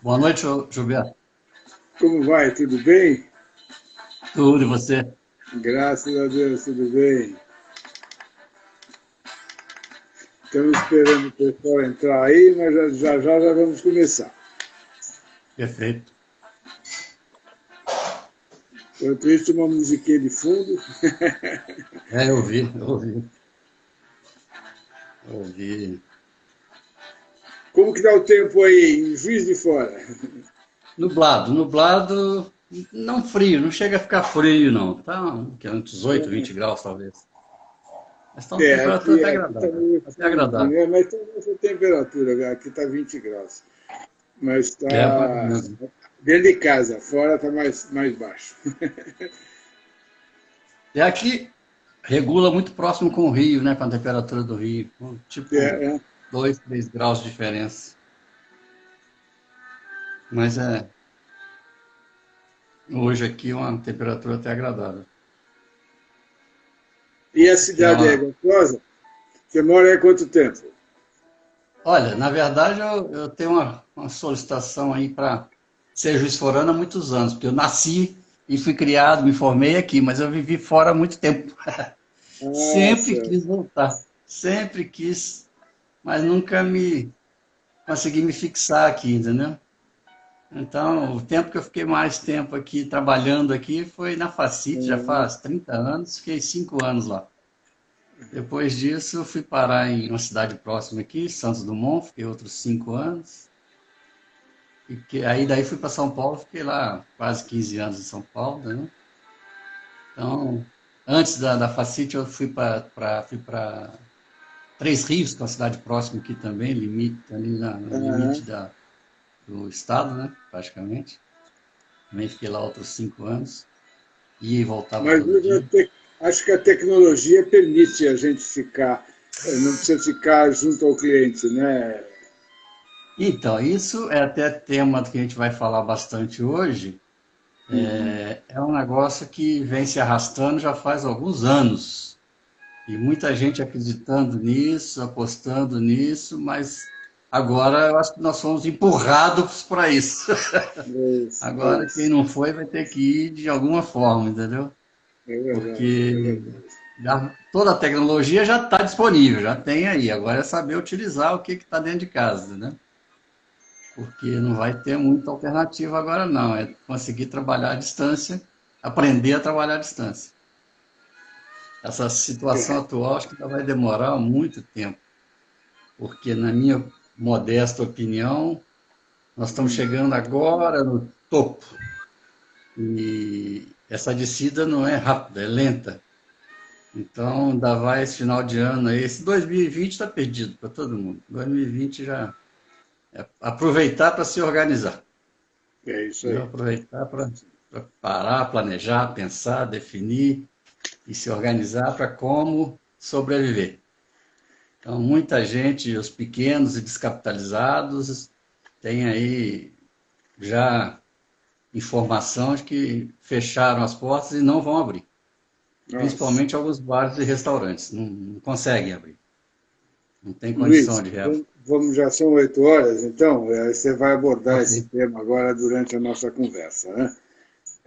Boa noite, Gilberto. Como vai? Tudo bem? Tudo e você? Graças a Deus, tudo bem. Estamos esperando o pessoal entrar aí, mas já vamos começar. Perfeito. Enquanto isso, uma musiquinha de fundo. Eu ouvi. Como que dá o tempo aí em Juiz de Fora? Nublado, não frio, não chega a ficar frio, não. Tá uns 18, 20 graus, talvez. Mas está uma temperatura até Aqui está agradável. meio Até frio, agradável. né? Mas tem essa temperatura, aqui está 20 graus. Mas É, mais ou está menos. dentro de casa, fora está mais baixo. E aqui regula muito próximo com o Rio, né? Com a temperatura do Rio. Tipo, É, é. 2, 3 graus de diferença. Mas hoje aqui uma temperatura até agradável. E a Que é cidade é uma gostosa? Você mora aí há quanto tempo? Olha, na verdade, eu tenho uma solicitação aí para ser juiz forano há muitos anos, porque eu nasci e fui criado, me formei aqui, mas eu vivi fora há muito tempo. Ah, Sempre certo. quis voltar, sempre quis, mas nunca me consegui me fixar aqui, entendeu? Então, o tempo que eu fiquei mais tempo aqui, trabalhando aqui, foi na Facite, já faz 30 anos, fiquei 5 anos lá. Depois disso, eu fui parar em uma cidade próxima aqui, Santos Dumont, fiquei outros 5 anos. Aí daí fui para São Paulo, fiquei lá quase 15 anos em São Paulo, né? Então, antes da Facite, eu fui para Três Rios, que é uma cidade próxima aqui também, limite, ali no limite Aham. do estado, né? Praticamente. Também fiquei lá outros 5 anos. Ia e voltava Mas todo dia. acho que a tecnologia permite a gente ficar, não precisa ficar junto ao cliente, né? Então, isso é até tema que a gente vai falar bastante hoje. Uhum. É um negócio que vem se arrastando já faz alguns anos. E muita gente acreditando nisso, apostando nisso, mas agora eu acho que nós fomos empurrados para isso. É Agora quem isso. não foi vai ter que ir de alguma forma, entendeu? É verdade, é Porque verdade. toda a tecnologia já está disponível, já tem aí. Agora é saber utilizar o que está dentro de casa, né? Porque não vai ter muita alternativa agora, não. É conseguir trabalhar à distância, aprender a trabalhar à distância. Essa situação É. atual acho que ainda vai demorar muito tempo. Porque, na minha modesta opinião, nós estamos Hum. chegando agora no topo. E essa descida não é rápida, é lenta. Então, ainda vai esse final de ano aí. Esse 2020 está perdido para todo mundo. 2020 já é aproveitar para se organizar. É isso Entendeu? aí. Aproveitar para parar, planejar, pensar, definir e se organizar para como sobreviver. Então, muita gente, os pequenos e descapitalizados, tem aí já informação de que fecharam as portas e não vão abrir. Nossa. Principalmente alguns bares e restaurantes. Não conseguem abrir. Não tem condição Luiz, de reabrir. já são 8 horas, então você vai abordar Ok. esse tema agora durante a nossa conversa, né?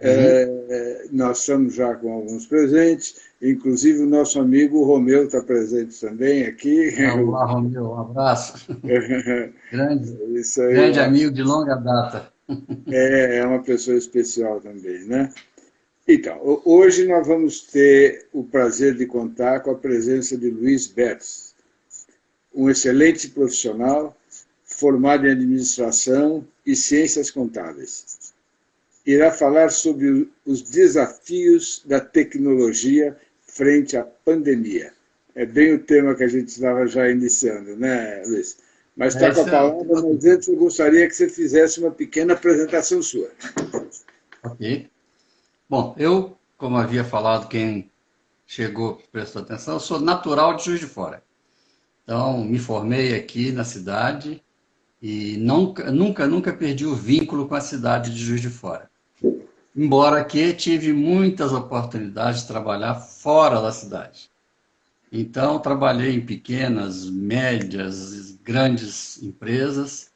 Uhum. Nós estamos já com alguns presentes, inclusive o nosso amigo Romeu está presente também aqui. Olá, Romeu. Um abraço. Grande, Isso aí grande amigo de longa data. é uma pessoa especial também, né? Então, hoje nós vamos ter o prazer de contar com a presença de Luiz Betts, um excelente profissional formado em administração e ciências contábeis. Irá falar sobre os desafios da tecnologia frente à pandemia. É bem o tema que a gente estava já iniciando, né, Luiz? Mas está com a Esse é o palavra, tema mas do... antes eu gostaria que você fizesse uma pequena apresentação sua. Ok. Bom, eu, como havia falado, quem chegou, prestou atenção, eu sou natural de Juiz de Fora. Então, me formei aqui na cidade e nunca perdi o vínculo com a cidade de Juiz de Fora. Embora que tive muitas oportunidades de trabalhar fora da cidade. Então, trabalhei em pequenas, médias, grandes empresas,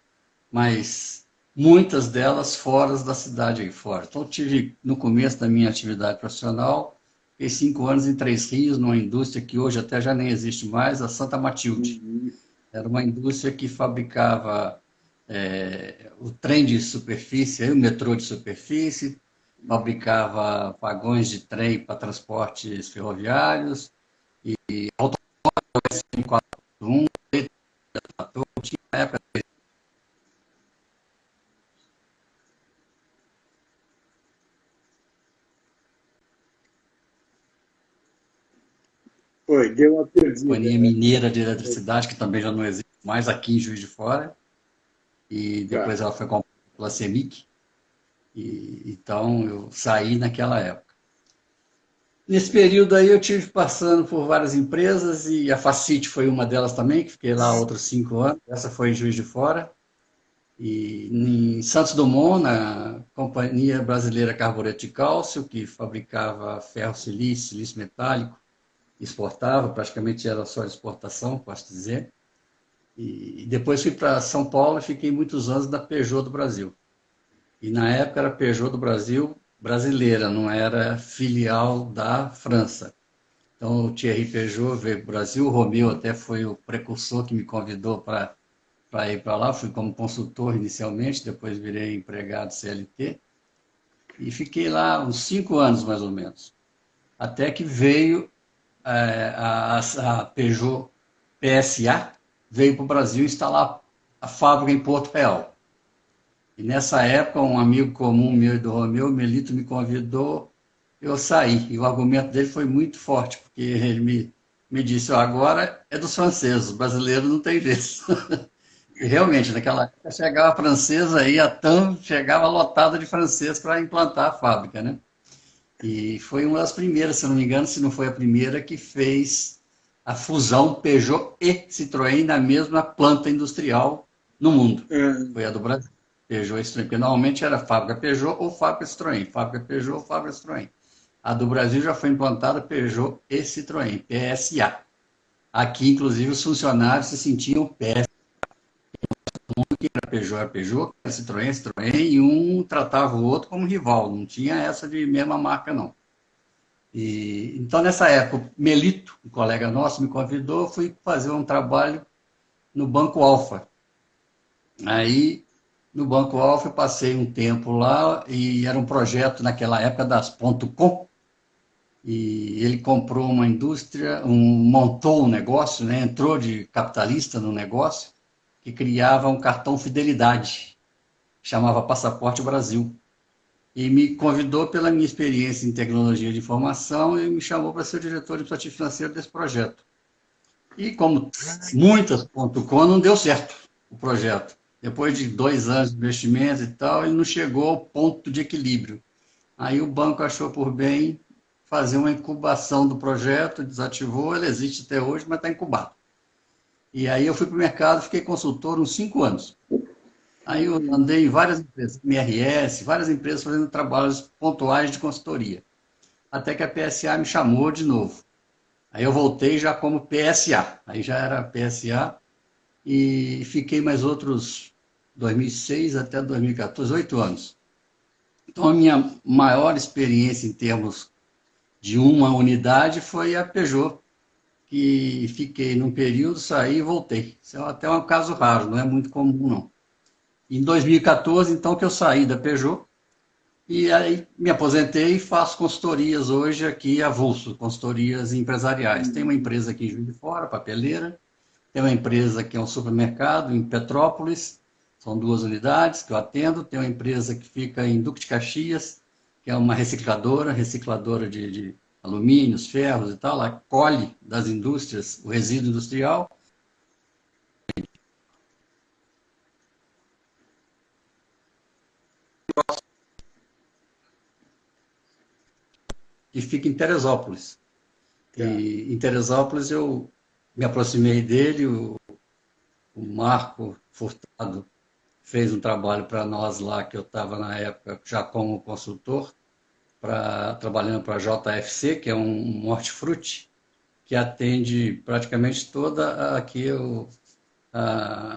mas muitas delas fora da cidade aí fora. Então, tive, no começo da minha atividade profissional, fiquei 5 anos em Três Rios, numa indústria que hoje até já nem existe mais, a Santa Matilde. Uhum. Era uma indústria que fabricava o trem de superfície, o metrô de superfície, fabricava vagões de trem para transportes ferroviários, S141, tinha época. Oi, deu uma perdida. Companhia Mineira de Eletricidade, que também já não existe mais aqui em Juiz de Fora, e Tá. depois ela foi comprada pela CEMIG, e então eu saí naquela época. Nesse período aí eu tive passando por várias empresas, e a Facite foi uma delas também, que fiquei lá outros 5 anos, essa foi em Juiz de Fora, e em Santos Dumont, na Companhia Brasileira Carbureto de Cálcio, que fabricava ferro silício, silício metálico, exportava, praticamente era só exportação, posso dizer. E depois fui para São Paulo e fiquei muitos anos na Peugeot do Brasil. E na época era Peugeot do Brasil brasileira, não era filial da França. Então o Thierry Peugeot veio para o Brasil, o Romeu até foi o precursor que me convidou para ir para lá. Fui como consultor inicialmente, depois virei empregado CLT. E fiquei lá uns 5 anos mais ou menos. Até que veio a Peugeot PSA, veio para o Brasil instalar a fábrica em Porto Real. E nessa época, um amigo comum meu e do Romeu, o Melito, me convidou, eu saí. E o argumento dele foi muito forte, porque ele me disse, agora é dos franceses, os brasileiros não tem jeito. E realmente, naquela época, chegava a francesa aí, a TAM chegava lotada de francês para implantar a fábrica, né? E foi uma das primeiras, se não me engano, se não foi a primeira, que fez a fusão Peugeot e Citroën na mesma planta industrial no mundo. Ah, Foi a do Brasil. Peugeot e Citroën, porque normalmente era fábrica Peugeot ou fábrica Citroën, fábrica Peugeot ou fábrica Citroën. A do Brasil já foi implantada Peugeot e Citroën, PSA. Aqui, inclusive, os funcionários se sentiam PSA, que era Peugeot, era Citroën, Citroën, e um tratava o outro como rival, não tinha essa de mesma marca, não. E, então, nessa época, Melito, um colega nosso, me convidou, fui fazer um trabalho no Banco Alfa. Aí, no Banco Alfa, eu passei um tempo lá e era um projeto naquela época das .com, e ele comprou uma indústria, montou um negócio, né, entrou de capitalista no negócio, que criava um cartão fidelidade, chamava Passaporte Brasil. E me convidou pela minha experiência em tecnologia de informação e me chamou para ser o diretor administrativo financeiro desse projeto. E como muitas ponto .com, não deu certo o projeto. Depois de 2 anos de investimento e tal, ele não chegou ao ponto de equilíbrio. Aí o banco achou por bem fazer uma incubação do projeto, desativou, ele existe até hoje, mas está incubado. E aí eu fui para o mercado, fiquei consultor uns 5 anos. Aí eu andei em várias empresas, MRS, várias empresas fazendo trabalhos pontuais de consultoria. Até que a PSA me chamou de novo. Aí eu voltei já como PSA. Aí já era PSA e fiquei mais outros 2006 até 2014, 8 anos. Então a minha maior experiência em termos de uma unidade foi a Peugeot, que fiquei num período, saí e voltei. Isso é até um caso raro, não é muito comum, não. Em 2014, então, que eu saí da Peugeot, e aí me aposentei e faço consultorias hoje aqui avulso, consultorias empresariais. Tem uma empresa aqui em Juiz de Fora, papeleira, tem uma empresa que é um supermercado em Petrópolis, são 2 unidades que eu atendo, tem uma empresa que fica em Duque de Caxias, que é uma recicladora de alumínios, ferros e tal, ela colhe das indústrias o resíduo industrial, que fica em Teresópolis. tá. E em Teresópolis eu me aproximei dele, o Marco Furtado fez um trabalho para nós lá, que eu estava na época já como consultor, trabalhando para a JFC, que é um hortifruti, que atende praticamente toda aqui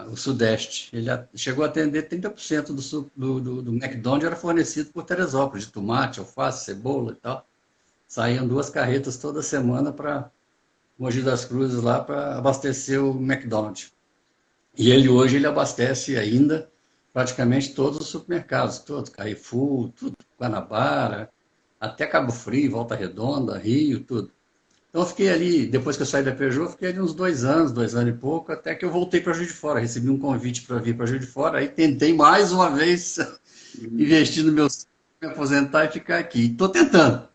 o Sudeste. Ele chegou a atender 30% do McDonald's era fornecido por Teresópolis, de tomate, alface, cebola e tal. Saíam 2 carretas toda semana para Mogi das Cruzes lá para abastecer o McDonald's. E ele hoje ele abastece ainda praticamente todos os supermercados, todos, Carrefour, tudo, Guanabara, até Cabo Frio, Volta Redonda, Rio, tudo. Então eu fiquei ali, depois que eu saí da Peugeot, fiquei ali uns 2 anos e pouco, até que eu voltei para Juiz de Fora, recebi um convite para vir para Juiz de Fora, aí tentei mais uma vez investir no meu sonho, me aposentar e ficar aqui. Estou tentando.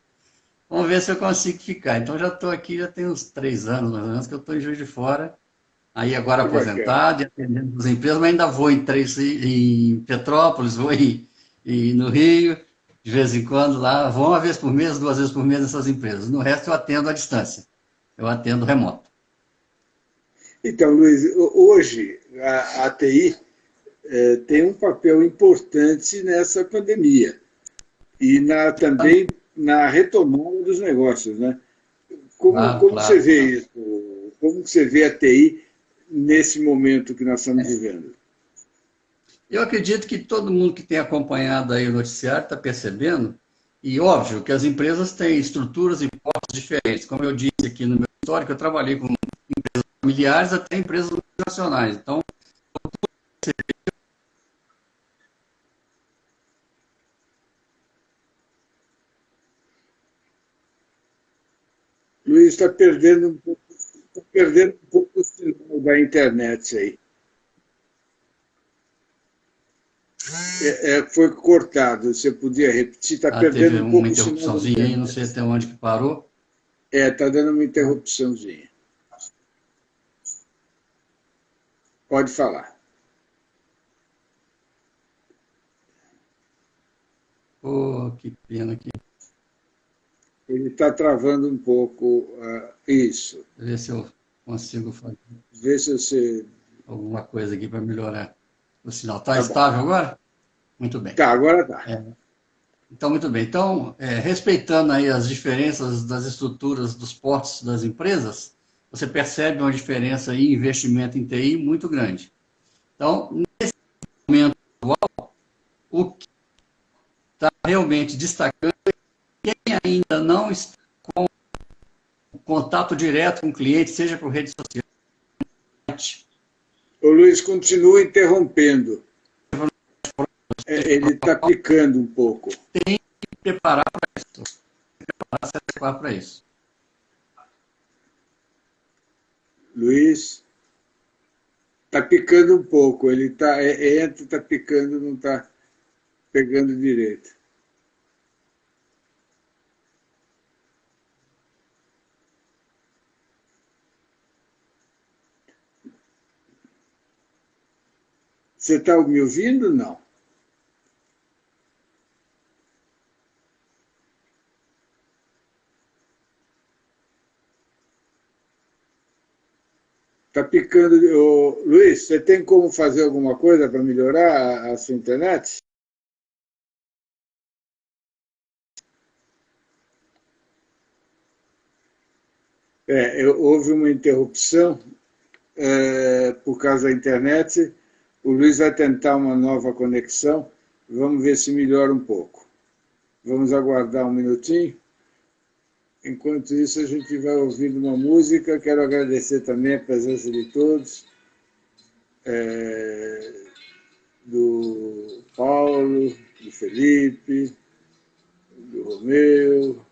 Vamos ver se eu consigo ficar. Então já estou aqui, já tem uns 3 anos mais ou menos que eu estou em Juiz de Fora. Aí agora Que bacana. aposentado e atendendo as empresas, mas ainda vou em Petrópolis, no Rio, de vez em quando lá, vou uma vez por mês, 2 vezes por mês nessas empresas. No resto eu atendo à distância, eu atendo remoto. Então, Luiz, hoje a TI tem um papel importante nessa pandemia e também na retomada dos negócios, né? Claro, Como você claro, vê claro. isso? Como você vê a TI nesse momento que nós estamos vivendo? Eu acredito que todo mundo que tem acompanhado aí o noticiário está percebendo, e óbvio que as empresas têm estruturas e portos diferentes. Como eu disse aqui no meu histórico, eu trabalhei com familiares até empresas nacionais. Então, Luiz está perdendo um pouco o sinal da internet aí. Foi cortado, você podia repetir, está perdendo teve um uma pouco o sinal da interrupçãozinha aí, não sei internet. até onde que parou. Está dando uma interrupçãozinha. Pode falar. Pô, que pena aqui. Ele está travando um pouco isso. Ver se eu consigo fazer Vê se você. alguma coisa aqui para melhorar o sinal. Está Tá bom. estável agora? Muito bem. Tá, agora tá. Então, muito bem. Então, respeitando aí as diferenças das estruturas dos portos das empresas, você percebe uma diferença em investimento em TI muito grande. Então, no momento atual, o que está realmente destacando é quem ainda não está com contato direto com o cliente, seja por rede social, O Luiz continua interrompendo. Ele está picando um pouco. preparar para isso, se adequar para isso. Luiz está picando um pouco. Ele entra, está picando, não está pegando direito. Você está me ouvindo? Não. Está picando. Ô, Luiz, você tem como fazer alguma coisa para melhorar a sua internet? Houve uma interrupção por causa da internet. O Luiz vai tentar uma nova conexão. Vamos ver se melhora um pouco. Vamos aguardar um minutinho. Enquanto isso, a gente vai ouvindo uma música. Quero agradecer também a presença de todos, do Paulo, do Felipe, do Romeu,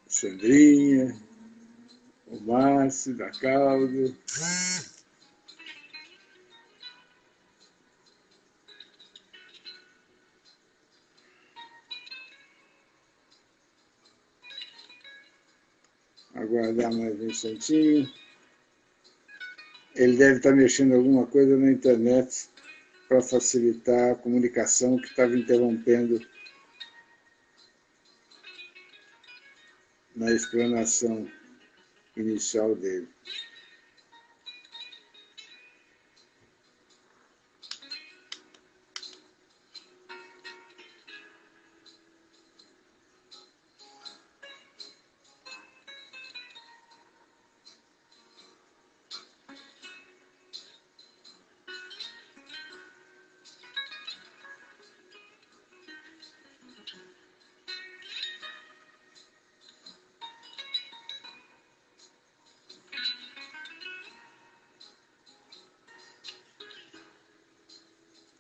Sandrinha, o Márcio, da Caldo. Aguardar mais um instantinho. Ele deve estar mexendo alguma coisa na internet para facilitar a comunicação que estava interrompendo na explanação inicial dele.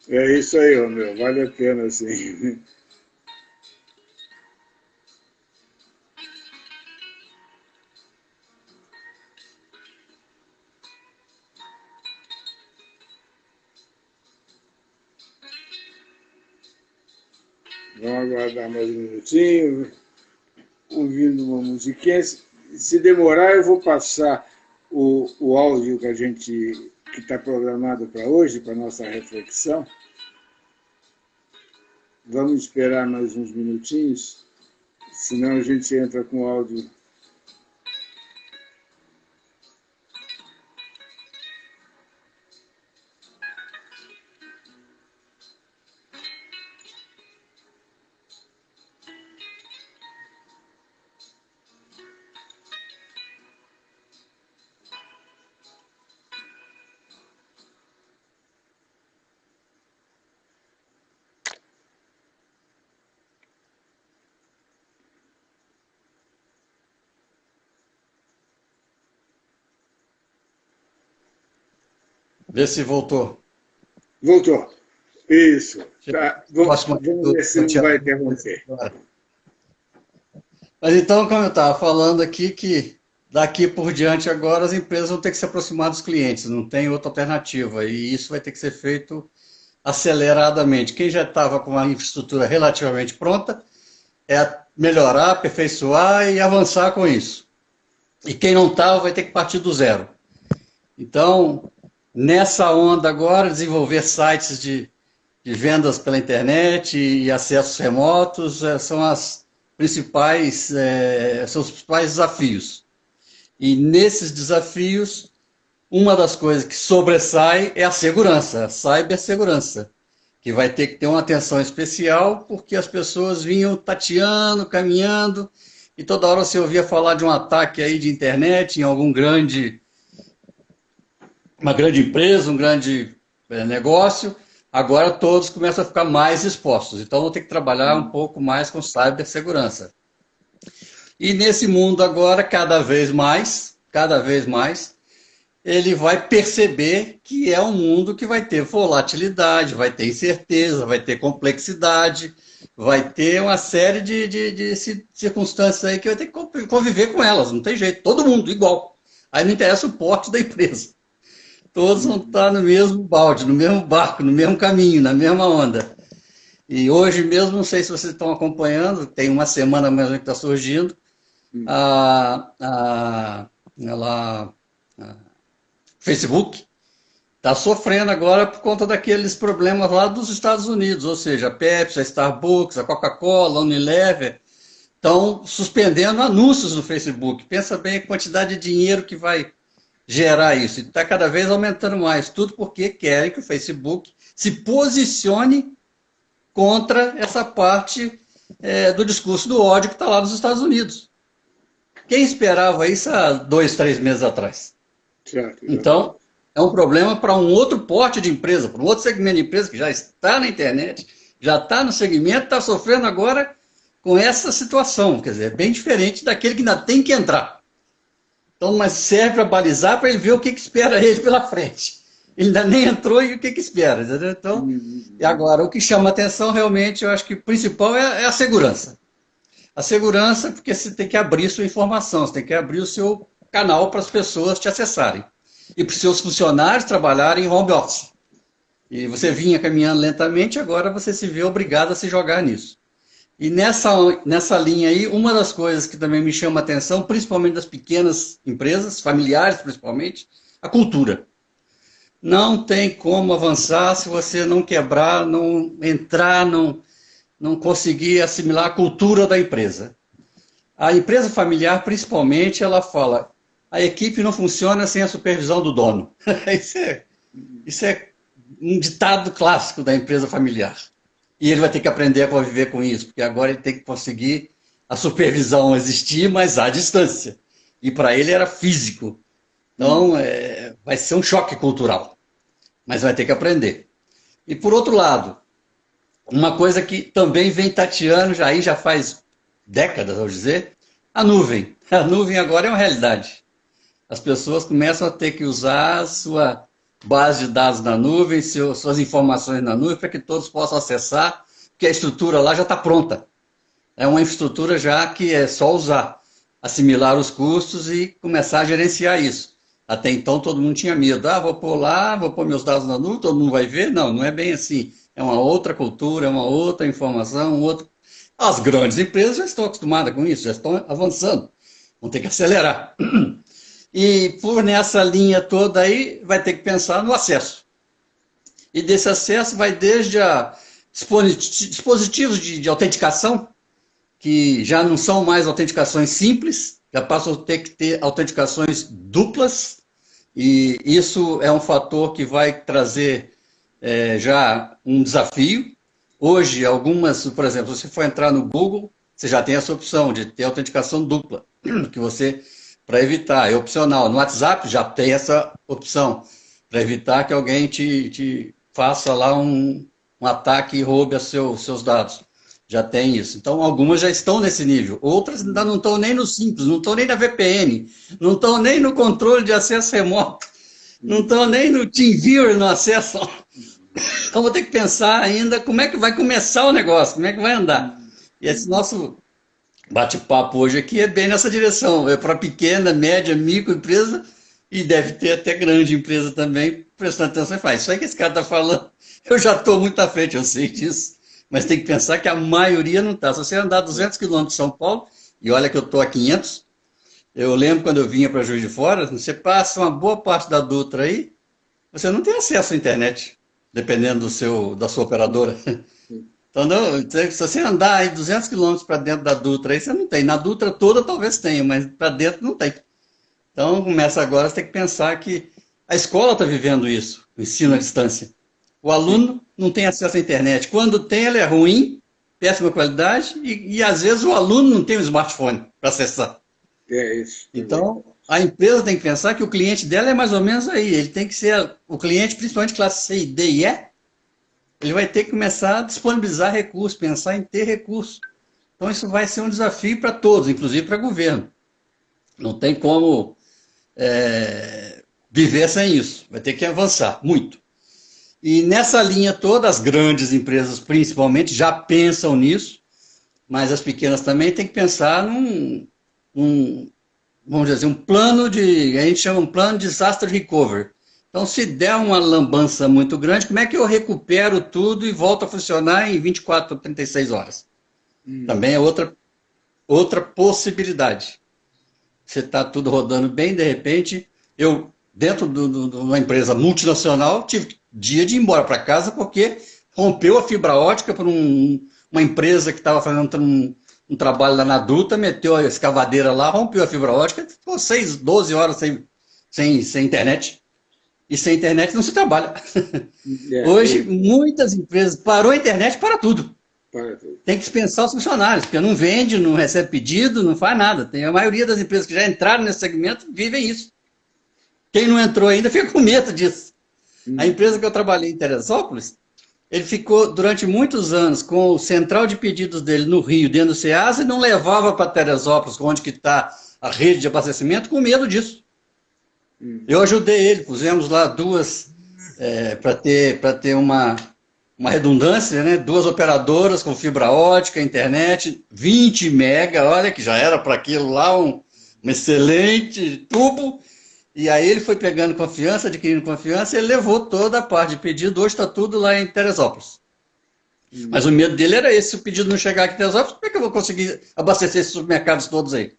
É isso aí, Romeu, vale a pena, sim. Vamos aguardar mais um minutinho, ouvindo uma musiquinha. Se demorar, eu vou passar o áudio que está programado para hoje, para a nossa reflexão. Vamos esperar mais uns minutinhos, senão a gente entra com o áudio. Vê se voltou. Voltou. Isso. Tá. Vamos ver se não vai interromper. Mas então, como eu estava falando aqui, que daqui por diante agora as empresas vão ter que se aproximar dos clientes, não tem outra alternativa, e isso vai ter que ser feito aceleradamente. Quem já estava com uma infraestrutura relativamente pronta, é melhorar, aperfeiçoar e avançar com isso. E quem não estava vai ter que partir do zero. Então, nessa onda agora, desenvolver sites de vendas pela internet e acessos remotos são os principais desafios. E nesses desafios, uma das coisas que sobressai é a segurança, a cibersegurança, que vai ter que ter uma atenção especial, porque as pessoas vinham tateando, caminhando, e toda hora você ouvia falar de um ataque aí de internet em uma grande empresa, um grande negócio. Agora todos começam a ficar mais expostos. Então vão ter que trabalhar um pouco mais com cibersegurança. E nesse mundo agora, cada vez mais, ele vai perceber que é um mundo que vai ter volatilidade, vai ter incerteza, vai ter complexidade, vai ter uma série de circunstâncias aí que vai ter que conviver com elas, não tem jeito, todo mundo igual. Aí não interessa o porte da empresa. Todos vão estar no mesmo balde, no mesmo barco, no mesmo caminho, na mesma onda. E hoje mesmo, não sei se vocês estão acompanhando, tem uma semana mesmo que está surgindo, Facebook está sofrendo agora por conta daqueles problemas lá dos Estados Unidos, ou seja, a Pepsi, a Starbucks, a Coca-Cola, a Unilever, estão suspendendo anúncios no Facebook. Pensa bem a quantidade de dinheiro que vai gerar isso. Está cada vez aumentando mais, tudo porque querem que o Facebook se posicione contra essa parte do discurso do ódio que está lá nos Estados Unidos. Quem esperava isso há 2, 3 meses atrás? Certo, então, é um problema para um outro porte de empresa, para um outro segmento de empresa que já está na internet, já está no segmento, está sofrendo agora com essa situação. Quer dizer, é bem diferente daquele que ainda tem que entrar. Então, mas serve para balizar, para ele ver o que espera ele pela frente. Ele ainda nem entrou e o que espera. Entendeu? Então, e agora, o que chama atenção realmente, eu acho que o principal é a segurança. A segurança, porque você tem que abrir sua informação, você tem que abrir o seu canal para as pessoas te acessarem. E para os seus funcionários trabalharem em home office. E você vinha caminhando lentamente, agora você se vê obrigado a se jogar nisso. E nessa linha aí, uma das coisas que também me chama a atenção, principalmente das pequenas empresas, familiares principalmente, a cultura. Não tem como avançar se você não quebrar, não entrar, não conseguir assimilar a cultura da empresa. A empresa familiar, principalmente, ela fala, a equipe não funciona sem a supervisão do dono. Isso é um ditado clássico da empresa familiar. E ele vai ter que aprender a conviver com isso, porque agora ele tem que conseguir a supervisão existir, mas à distância. E para ele era físico. Então, vai ser um choque cultural. Mas vai ter que aprender. E por outro lado, uma coisa que também vem tateando, já faz décadas, vou dizer, a nuvem. A nuvem agora é uma realidade. As pessoas começam a ter que usar a sua base de dados na nuvem, suas informações na nuvem, para que todos possam acessar, porque a estrutura lá já está pronta. É uma infraestrutura já que é só usar, assimilar os custos e começar a gerenciar isso. Até então todo mundo tinha medo. Vou pôr lá, vou pôr meus dados na nuvem, todo mundo vai ver. Não, não é bem assim. É uma outra cultura, é uma outra informação, um outro... As grandes empresas já estão acostumadas com isso, já estão avançando. Vão ter que acelerar. E por nessa linha toda aí, vai ter que pensar no acesso. E desse acesso vai desde dispositivos de autenticação, que já não são mais autenticações simples, já passam a ter que ter autenticações duplas, e isso é um fator que vai trazer já um desafio. Hoje, por exemplo, se você for entrar no Google, você já tem essa opção de ter autenticação dupla, que você, para evitar, é opcional. No WhatsApp já tem essa opção, para evitar que alguém te faça lá um ataque e roube os seus dados. Já tem isso. Então, algumas já estão nesse nível. Outras ainda não estão nem no simples, não estão nem na VPN, não estão nem no controle de acesso remoto, não estão nem no TeamViewer no acesso. Então, vou ter que pensar ainda como é que vai começar o negócio, como é que vai andar. E esse nosso bate-papo hoje aqui é bem nessa direção. É para pequena, média, microempresa e deve ter até grande empresa também, prestando atenção e faz. Isso aí que esse cara está falando, eu já estou muito à frente, eu sei disso. Mas tem que pensar que a maioria não está. Se você andar 200 quilômetros de São Paulo, e olha que eu estou a 500, eu lembro quando eu vinha para Juiz de Fora, você passa uma boa parte da Dutra aí, você não tem acesso à internet, dependendo da sua operadora. Então, não, se você andar aí 200 quilômetros para dentro da Dutra, aí você não tem. Na Dutra toda talvez tenha, mas para dentro não tem. Então, começa agora, você tem que pensar que a escola está vivendo isso, o ensino à distância. O aluno não tem acesso à internet. Quando tem, ela é ruim, péssima qualidade, e às vezes o aluno não tem um smartphone para acessar. É isso. Então, a empresa tem que pensar que o cliente dela é mais ou menos aí. Ele tem que ser o cliente, principalmente classe C, D e E, ele vai ter que começar a disponibilizar recursos, pensar em ter recursos. Então, isso vai ser um desafio para todos, inclusive para o governo. Não tem como viver sem isso. Vai ter que avançar muito. E nessa linha toda, as grandes empresas, principalmente, já pensam nisso, mas as pequenas também têm que pensar vamos dizer assim, um plano a gente chama um plano de disaster recovery. Então, se der uma lambança muito grande, como é que eu recupero tudo e volto a funcionar em 24 ou 36 horas? Também é outra possibilidade. Você está tudo rodando bem, de repente, eu, dentro de uma empresa multinacional, tive dia de ir embora para casa porque rompeu a fibra ótica por uma empresa que estava fazendo um trabalho lá na Dutra, meteu a escavadeira lá, rompeu a fibra ótica, ficou 12 horas sem internet. E sem internet não se trabalha. Hoje, muitas empresas parou a internet para tudo. Tem que dispensar os funcionários, porque não vende, não recebe pedido, não faz nada. A maioria das empresas que já entraram nesse segmento vivem isso. Quem não entrou ainda fica com medo disso. A empresa que eu trabalhei em Teresópolis, ele ficou durante muitos anos com o central de pedidos dele no Rio, dentro do Ceasa, e não levava para Teresópolis, onde que está a rede de abastecimento, com medo disso. Eu ajudei ele, pusemos lá duas, para ter uma redundância, né? 2 operadoras com fibra ótica, internet, 20 mega, olha que já era para aquilo lá um excelente tubo. E aí ele foi pegando confiança, adquirindo confiança, e ele levou toda a parte de pedido. Hoje está tudo lá em Teresópolis. Mas o medo dele era esse: se o pedido não chegar aqui em Teresópolis, como é que eu vou conseguir abastecer esses supermercados todos aí?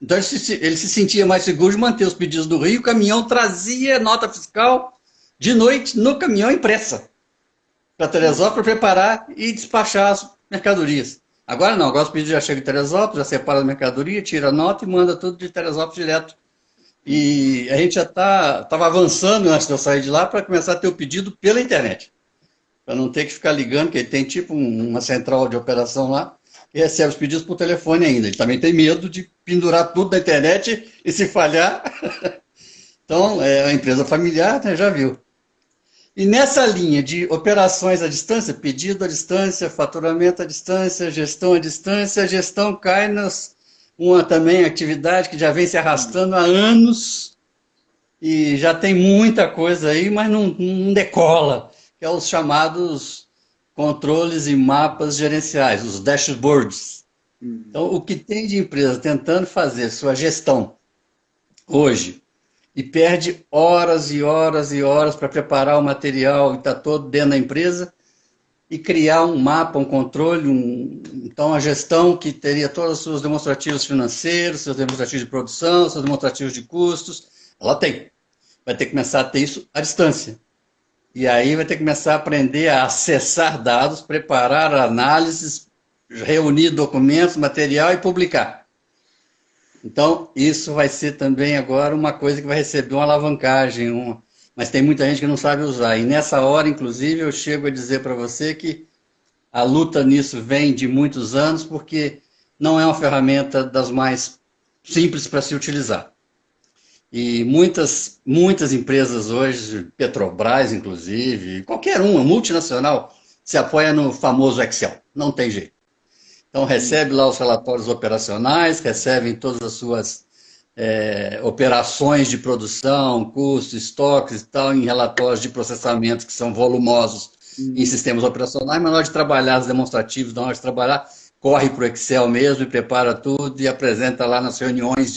Então ele se sentia mais seguro de manter os pedidos do Rio. O caminhão trazia nota fiscal de noite no caminhão impressa para Teresópolis preparar e despachar as mercadorias. Agora não, agora os pedidos já chegam em Teresópolis, já separa a mercadoria, tira a nota e manda tudo de Teresópolis direto. E a gente já estava avançando antes de eu sair de lá para começar a ter o pedido pela internet. Para não ter que ficar ligando, que ele tem tipo uma central de operação lá, e recebe os pedidos por telefone ainda. Ele também tem medo de pendurar tudo na internet e se falhar. Então, é uma empresa familiar, né, já viu. E nessa linha de operações à distância, pedido à distância, faturamento à distância, gestão à distância, a gestão cai uma também atividade que já vem se arrastando há anos, e já tem muita coisa aí, mas não decola, que é os chamados controles e mapas gerenciais, os dashboards. Hum. Então, o que tem de empresa tentando fazer sua gestão hoje e perde horas e horas e horas para preparar o material e está todo dentro da empresa e criar um mapa, um controle, então a gestão que teria todos os seus demonstrativos financeiros, seus demonstrativos de produção, seus demonstrativos de custos, ela tem. Vai ter que começar a ter isso à distância. E aí vai ter que começar a aprender a acessar dados, preparar análises, reunir documentos, material e publicar. Então, isso vai ser também agora uma coisa que vai receber uma alavancagem, mas tem muita gente que não sabe usar. E nessa hora, inclusive, eu chego a dizer para você que a luta nisso vem de muitos anos, porque não é uma ferramenta das mais simples para se utilizar. E muitas empresas hoje, Petrobras inclusive, qualquer uma, multinacional, se apoia no famoso Excel. Não tem jeito. Então recebe lá os relatórios operacionais, recebem todas as suas operações de produção, custos, estoques e tal, em relatórios de processamento que são volumosos em sistemas operacionais, mas na hora de trabalhar os demonstrativos, na hora de trabalhar, corre para o Excel mesmo e prepara tudo e apresenta lá nas reuniões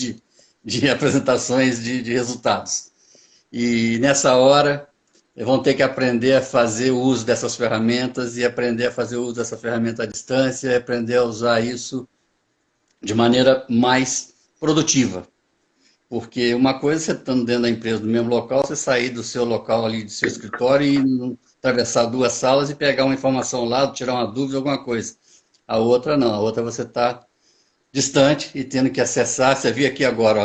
de apresentações de resultados. E nessa hora vão ter que aprender a fazer o uso dessas ferramentas e aprender a fazer o uso dessa ferramenta à distância e aprender a usar isso de maneira mais produtiva. Porque uma coisa é você estando dentro da empresa, do mesmo local, você sair do seu local ali, do seu escritório e atravessar duas salas e pegar uma informação lá, tirar uma dúvida, alguma coisa. A outra não, a outra você está distante e tendo que acessar. Você viu aqui agora,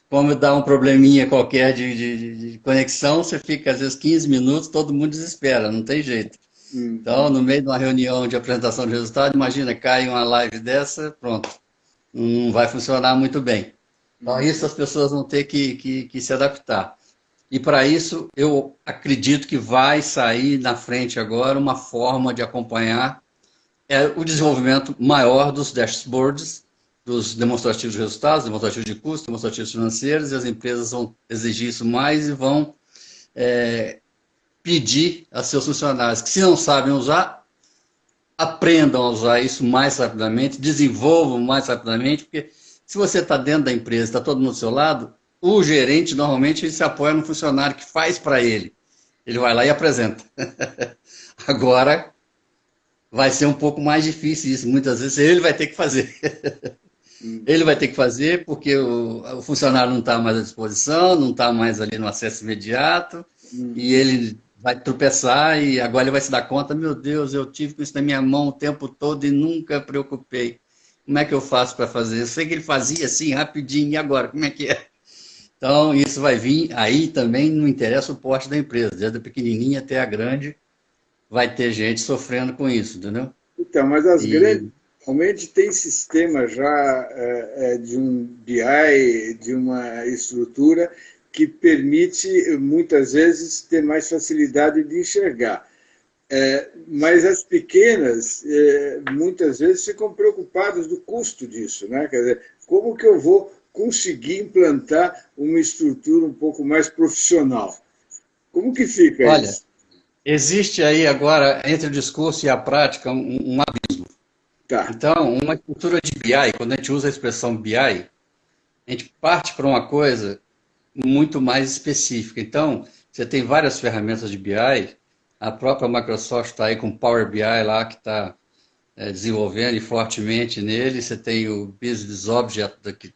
como dá um probleminha qualquer de conexão, você fica às vezes 15 minutos, todo mundo desespera, não tem jeito. Então, no meio de uma reunião de apresentação de resultado, imagina, cai uma live dessa, pronto, não vai funcionar muito bem. Então, isso as pessoas vão ter que se adaptar. E para isso, eu acredito que vai sair na frente agora uma forma de acompanhar o desenvolvimento maior dos dashboards, dos demonstrativos de resultados, demonstrativos de custos, demonstrativos financeiros, e as empresas vão exigir isso mais e vão pedir a seus funcionários que, se não sabem usar, aprendam a usar isso mais rapidamente, desenvolvam mais rapidamente, porque se você está dentro da empresa, está todo mundo do seu lado, o gerente, normalmente, ele se apoia no funcionário que faz para ele. Ele vai lá e apresenta. Agora, vai ser um pouco mais difícil isso. Muitas vezes ele vai ter que fazer. Ele vai ter que fazer porque o funcionário não está mais à disposição, não está mais ali no acesso imediato, e ele vai tropeçar e agora ele vai se dar conta, meu Deus, eu tive com isso na minha mão o tempo todo e nunca preocupei. Como é que eu faço para fazer? Eu sei que ele fazia assim, rapidinho, e agora? Como é que é? Então, isso vai vir, aí também não interessa o porte da empresa, desde a pequenininha até a grande, vai ter gente sofrendo com isso, entendeu? Então, mas as grandes, realmente tem sistema já de um BI, de uma estrutura que permite, muitas vezes, ter mais facilidade de enxergar. Mas as pequenas, muitas vezes, ficam preocupadas do custo disso, né? Quer dizer, como que eu vou conseguir implantar uma estrutura um pouco mais profissional? Como que fica isso? Existe aí agora, entre o discurso e a prática, um abismo. Tá. Então, uma estrutura de BI, quando a gente usa a expressão BI, a gente parte para uma coisa muito mais específica. Então, você tem várias ferramentas de BI, a própria Microsoft está aí com o Power BI lá, que está desenvolvendo e fortemente nele. Você tem o Business Object, que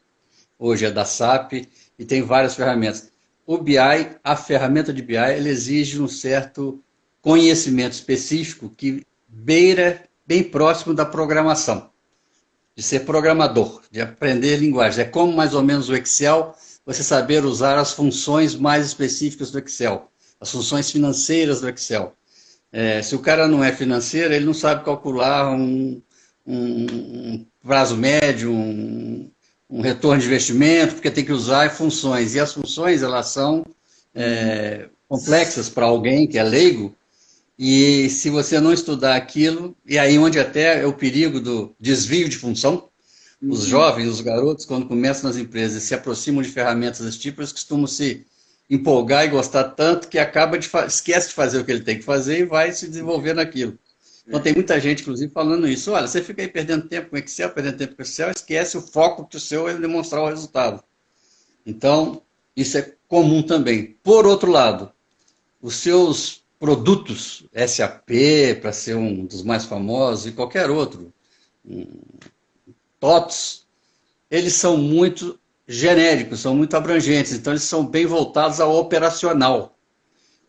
hoje é da SAP, e tem várias ferramentas. O BI, a ferramenta de BI, ele exige um certo conhecimento específico que beira bem próximo da programação, de ser programador, de aprender linguagem. É como mais ou menos o Excel, você saber usar as funções mais específicas do Excel, as funções financeiras do Excel. Se o cara não é financeiro, ele não sabe calcular um prazo médio, um retorno de investimento, porque tem que usar funções. E as funções, elas são complexas para alguém que é leigo, e se você não estudar aquilo, e aí onde até é o perigo do desvio de função, Os jovens, os garotos, quando começam nas empresas e se aproximam de ferramentas desse tipo, eles costumam se empolgar e gostar tanto que esquece de fazer o que ele tem que fazer e vai se desenvolver naquilo. Então tem muita gente, inclusive, falando isso. Olha, você fica aí perdendo tempo com Excel, perdendo tempo com Excel, esquece o foco que o seu é demonstrar o resultado. Então, isso é comum também. Por outro lado, os seus produtos, SAP, para ser um dos mais famosos, e qualquer outro, TOTS, eles são muito genéricos, são muito abrangentes, então eles são bem voltados ao operacional.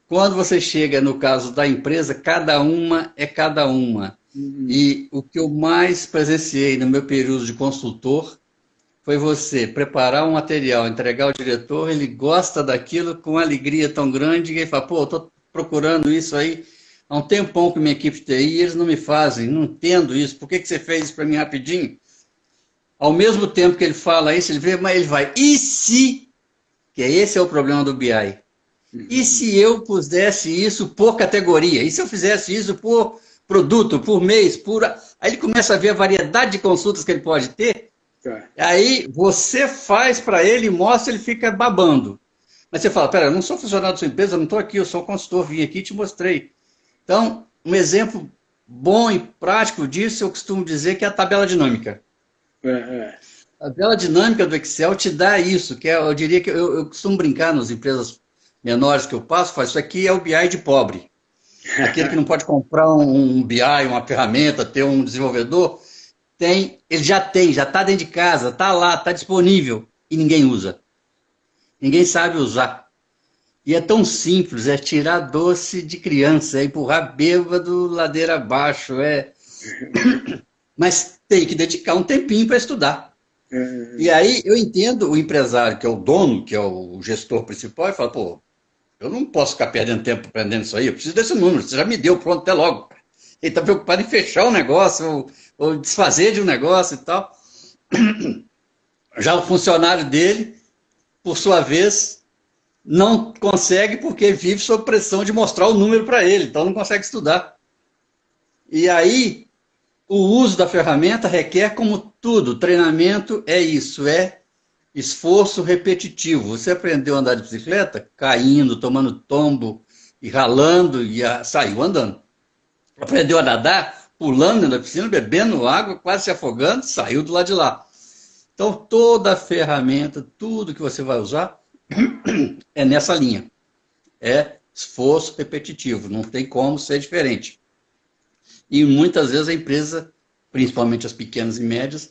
Quando você chega no caso da empresa, cada uma é cada uma. E o que eu mais presenciei no meu período de consultor foi você preparar um material, entregar ao diretor, ele gosta daquilo com alegria tão grande, que ele fala, pô, eu estou procurando isso aí há um tempão com minha equipe de TI, e eles não me fazem, não entendo isso, por que você fez isso para mim rapidinho? Ao mesmo tempo que ele fala isso, ele vê, mas ele vai, e se, que esse é o problema do BI, e se eu pusesse isso por categoria? E se eu fizesse isso por produto, por mês, por... Aí ele começa a ver a variedade de consultas que ele pode ter. Tá. Aí você faz para ele, mostra, ele fica babando. Mas você fala, pera, eu não sou funcionário da sua empresa, eu não estou aqui, eu sou consultor, vim aqui e te mostrei. Então, um bom e prático disso, eu costumo dizer que é a tabela dinâmica. A tabela dinâmica do Excel te dá isso, que é, eu diria que eu costumo brincar nas empresas menores que eu passo, faz isso aqui é o BI de pobre. Aquele que não pode comprar um BI, uma ferramenta, ter um desenvolvedor, ele já está dentro de casa, está lá, está disponível e ninguém usa. Ninguém sabe usar. E é tão simples, é tirar doce de criança, é empurrar bêbado ladeira abaixo, mas tem que dedicar um tempinho para estudar. E aí eu entendo o empresário, que é o dono, que é o gestor principal, e fala, pô, eu não posso ficar perdendo tempo aprendendo isso aí, eu preciso desse número, você já me deu, pronto, até logo. Ele está preocupado em fechar um negócio, ou desfazer de um negócio e tal. Já o funcionário dele, por sua vez, não consegue porque vive sob pressão de mostrar o número para ele, então não consegue estudar. E aí, o uso da ferramenta requer, como tudo, treinamento é isso, é esforço repetitivo. Você aprendeu a andar de bicicleta, caindo, tomando tombo e ralando, e saiu andando. Aprendeu a nadar, pulando na piscina, bebendo água, quase se afogando, saiu do lado de lá. Então, toda a ferramenta, tudo que você vai usar, é nessa linha. É esforço repetitivo, não tem como ser diferente. E muitas vezes a empresa, principalmente as pequenas e médias,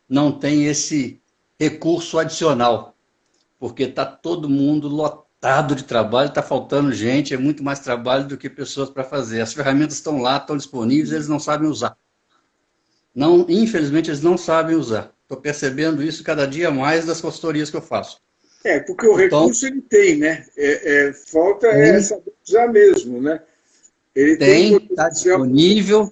não tem esse recurso adicional, porque está todo mundo lotado de trabalho, está faltando gente, é muito mais trabalho do que pessoas para fazer. As ferramentas estão lá, estão disponíveis, eles não sabem usar. Não, infelizmente, eles não sabem usar. Estou percebendo isso cada dia mais das consultorias que eu faço. Porque o recurso ele tem, né? Falta saber usar mesmo, né? Ele está disponível,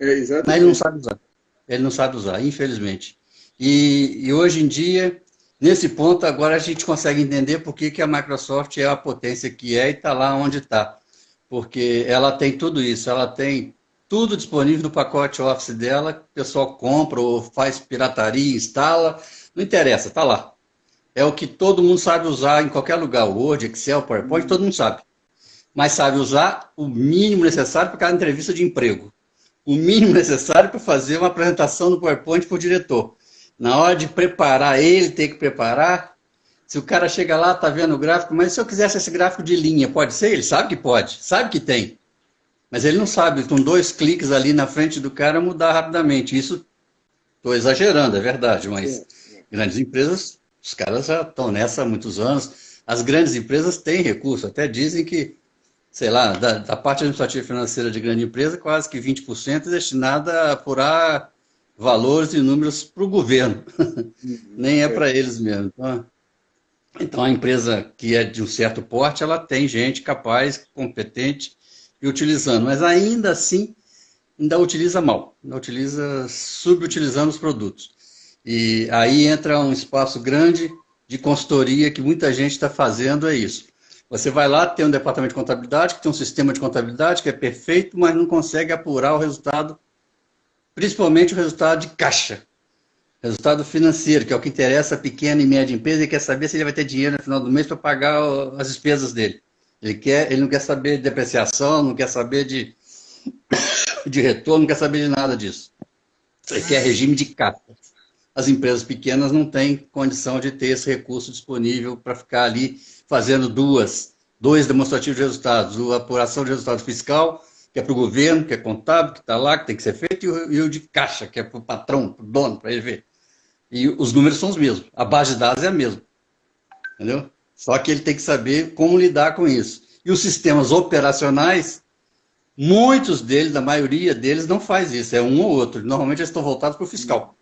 mas ele não sabe usar. Ele não sabe usar, infelizmente. E hoje em dia, nesse ponto, agora a gente consegue entender por que a Microsoft é a potência que é e está lá onde está. Porque ela tem tudo isso, ela tem tudo disponível no pacote Office dela, o pessoal compra ou faz pirataria, instala, não interessa, está lá. É o que todo mundo sabe usar em qualquer lugar, Word, Excel, PowerPoint, todo mundo sabe. Mas sabe usar o mínimo necessário para cada entrevista de emprego. O mínimo necessário para fazer uma apresentação no PowerPoint para o diretor. Na hora de preparar, ele tem que preparar. Se o cara chega lá, está vendo o gráfico, mas se eu quisesse esse gráfico de linha, pode ser? Ele sabe que pode, sabe que tem. Mas ele não sabe, com 2 cliques ali na frente do cara, mudar rapidamente. Isso, estou exagerando, é verdade, mas grandes empresas, os caras já estão nessa há muitos anos. As grandes empresas têm recurso, até dizem que, sei lá, da parte administrativa e financeira de grande empresa, quase que 20% é destinada a apurar valores e números para o governo. Nem é para eles mesmo. Então, a empresa que é de um certo porte, ela tem gente capaz, competente e utilizando. Mas ainda assim, ainda utiliza mal. Ainda utiliza subutilizando os produtos. E aí entra um espaço grande de consultoria que muita gente está fazendo, é isso. Você vai lá, tem um departamento de contabilidade, que tem um sistema de contabilidade que é perfeito, mas não consegue apurar o resultado, principalmente o resultado de caixa. Resultado financeiro, que é o que interessa a pequena e média empresa, ele quer saber se ele vai ter dinheiro no final do mês para pagar as despesas dele. Ele não quer saber de depreciação, não quer saber de retorno, não quer saber de nada disso. Ele quer regime de caixa. As empresas pequenas não têm condição de ter esse recurso disponível para ficar ali fazendo dois demonstrativos de resultados. A apuração de resultado fiscal, que é para o governo, que é contábil, que está lá, que tem que ser feito, e o de caixa, que é para o patrão, para o dono, para ele ver. E os números são os mesmos. A base de dados é a mesma. Entendeu? Só que ele tem que saber como lidar com isso. E os sistemas operacionais, muitos deles, a maioria deles, não faz isso. É um ou outro. Normalmente eles estão voltados para o fiscal.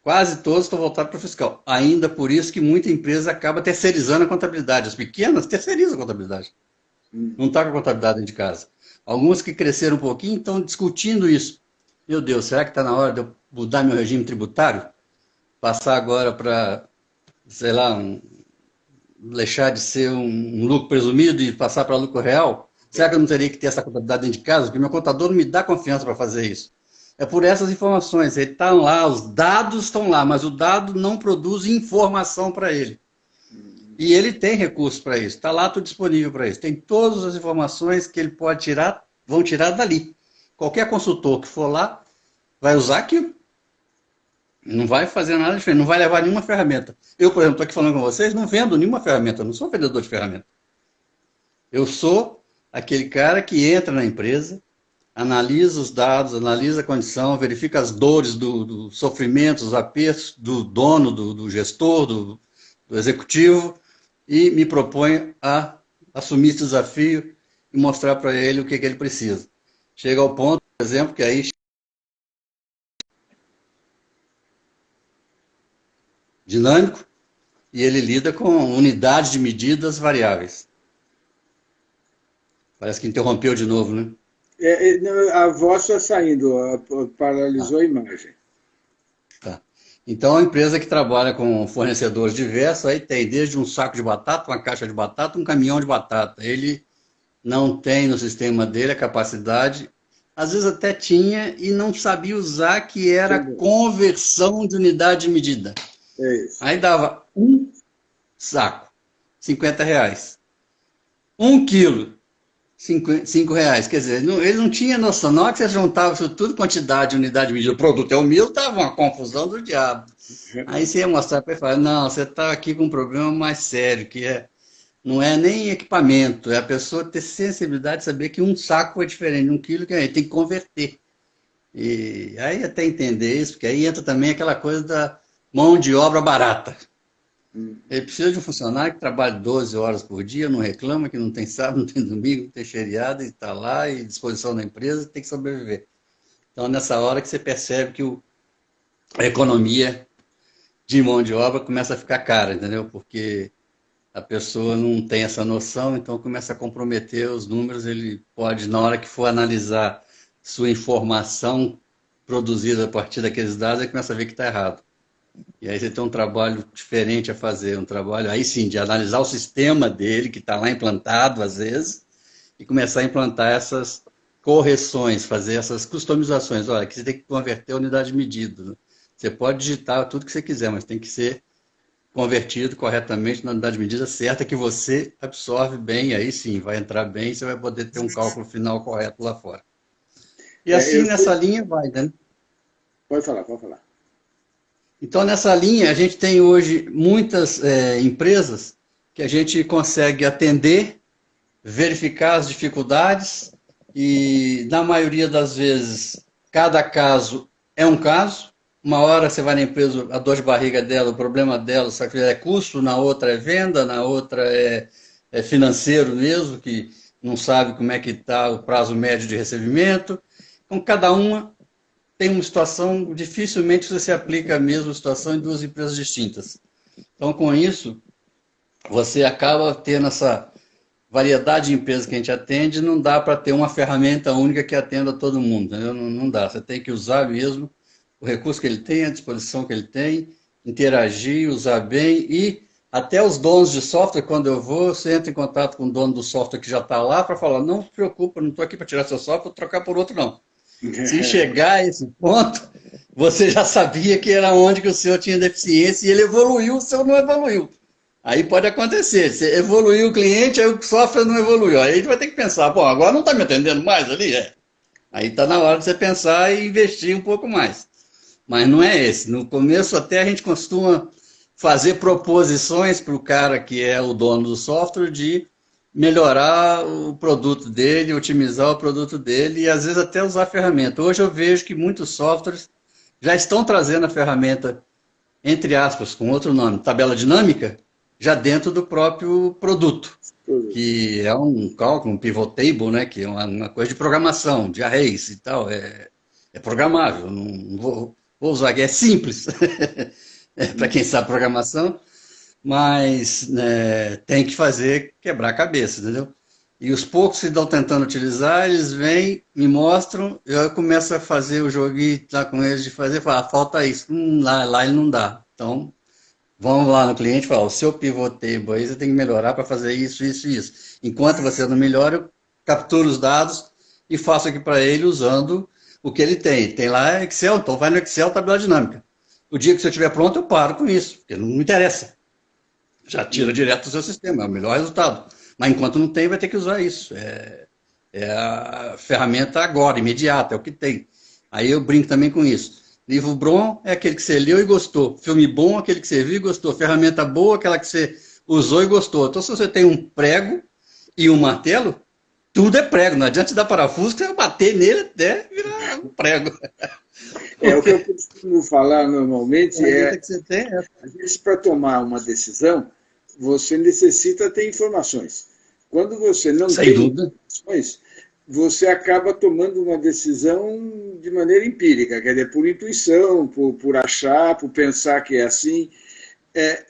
Quase todos estão voltados para o fiscal. Ainda por isso que muita empresa acaba terceirizando a contabilidade. As pequenas terceirizam a contabilidade. Não está com a contabilidade dentro de casa. Algumas que cresceram um pouquinho estão discutindo isso. Meu Deus, será que está na hora de eu mudar meu regime tributário? Passar agora para, sei lá, deixar de ser um lucro presumido e passar para lucro real? Será que eu não teria que ter essa contabilidade dentro de casa? Porque meu contador não me dá confiança para fazer isso. É por essas informações. Ele está lá, os dados estão lá, mas o dado não produz informação para ele. E ele tem recursos para isso. Está lá tudo disponível para isso. Tem todas as informações que ele pode tirar, vão tirar dali. Qualquer consultor que for lá vai usar aquilo. Não vai fazer nada diferente, não vai levar nenhuma ferramenta. Eu, por exemplo, estou aqui falando com vocês, não vendo nenhuma ferramenta, não sou vendedor de ferramenta. Eu sou aquele cara que entra na empresa, analisa os dados, analisa a condição, verifica as dores do sofrimento, os apertos do dono, do gestor, do executivo, e me propõe a assumir esse desafio e mostrar para ele o que ele precisa. Chega ao ponto, por exemplo, que aí dinâmico, e ele lida com unidades de medidas variáveis. Parece que interrompeu de novo, né? A voz está saindo, paralisou a imagem. Tá. Então, a empresa que trabalha com fornecedores diversos, aí tem desde um saco de batata, uma caixa de batata, um caminhão de batata. Ele não tem no sistema dele a capacidade, às vezes até tinha, e não sabia usar, que era conversão de unidade de medida. É isso. Aí dava um saco, R$50. 1 quilo, R$5. Quer dizer, eles não tinham noção. Na hora que você juntava isso tudo, quantidade, unidade de medida, o produto é o mesmo, estava uma confusão do diabo. Aí você ia mostrar para ele e falar, não, você está aqui com um problema mais sério, não é nem equipamento, é a pessoa ter sensibilidade de saber que um saco é diferente de 1 quilo, que tem que converter. E aí até entender isso, porque aí entra também aquela coisa da mão de obra barata. Ele precisa de um funcionário que trabalhe 12 horas por dia, não reclama, que não tem sábado, não tem domingo, não tem feriado, e está lá, e disposição da empresa, tem que sobreviver. Então, nessa hora que você percebe que a economia de mão de obra começa a ficar cara, entendeu? Porque a pessoa não tem essa noção, então começa a comprometer os números, ele pode, na hora que for analisar sua informação produzida a partir daqueles dados, ele começa a ver que está errado. E aí você tem um trabalho diferente a fazer, um trabalho, aí sim, de analisar o sistema dele, que está lá implantado às vezes, e começar a implantar essas correções, fazer essas customizações. Olha, aqui você tem que converter a unidade de medida. Você pode digitar tudo que você quiser, mas tem que ser convertido corretamente na unidade de medida certa, que você absorve bem, aí sim, vai entrar bem, e você vai poder ter um cálculo final correto lá fora. E assim, nessa linha, vai, né? Pode falar, pode falar. Então, nessa linha, a gente tem hoje muitas empresas que a gente consegue atender, verificar as dificuldades e, na maioria das vezes, cada caso é um caso. Uma hora você vai na empresa, a dor de barriga dela, o problema dela, sabe, é custo, na outra é venda, na outra é financeiro mesmo, que não sabe como é que está o prazo médio de recebimento. Então, cada uma tem uma situação, dificilmente você se aplica a mesma situação em duas empresas distintas. Então, com isso, você acaba tendo essa variedade de empresas que a gente atende, não dá para ter uma ferramenta única que atenda todo mundo, entendeu? Não dá, você tem que usar mesmo o recurso que ele tem, a disposição que ele tem, interagir, usar bem, e até os donos de software, quando eu vou, você entra em contato com o dono do software que já está lá para falar, não se preocupa, não estou aqui para tirar seu software, vou trocar por outro não. Se chegar a esse ponto, você já sabia que era onde que o senhor tinha deficiência e ele evoluiu, o senhor não evoluiu. Aí pode acontecer, você evoluiu o cliente, aí o software não evoluiu. Aí a gente vai ter que pensar, bom, agora não está me atendendo mais ali? É. Aí está na hora de você pensar e investir um pouco mais. Mas não é esse. No começo até a gente costuma fazer proposições para o cara que é o dono do software de melhorar o produto dele, otimizar o produto dele e às vezes até usar a ferramenta. Hoje eu vejo que muitos softwares já estão trazendo a ferramenta, entre aspas, com outro nome, tabela dinâmica, já dentro do próprio produto, que é um cálculo, um pivot table, né, que é uma coisa de programação, de arrays e tal, é programável, não vou usar aqui, é simples, para quem sabe programação, mas né, tem que fazer quebrar a cabeça, entendeu? E os poucos que estão tentando utilizar, eles vêm, me mostram, eu começo a fazer o joguinho lá com eles de fazer, falar, falta isso, lá ele não dá. Então, vamos lá no cliente e falar, o seu pivot table aí você tem que melhorar para fazer isso, isso e isso. Enquanto você não melhora, eu capturo os dados e faço aqui para ele usando o que ele tem. Tem lá Excel, então vai no Excel, tabela dinâmica. O dia que você estiver pronto, eu paro com isso, porque não me interessa. Já tira direto do seu sistema, é o melhor resultado. Mas enquanto não tem, vai ter que usar isso. É a ferramenta agora, imediata, é o que tem. Aí eu brinco também com isso. Livro bom é aquele que você leu e gostou. Filme bom é aquele que você viu e gostou. Ferramenta boa é aquela que você usou e gostou. Então, se você tem um prego e um martelo, tudo é prego. Não adianta te dar parafuso, que você vai bater nele até virar um prego. O que eu costumo falar normalmente às vezes, para tomar uma decisão, você necessita ter informações. Quando você não tem informações, você acaba tomando uma decisão de maneira empírica, quer dizer, por intuição, por achar, por pensar que é assim.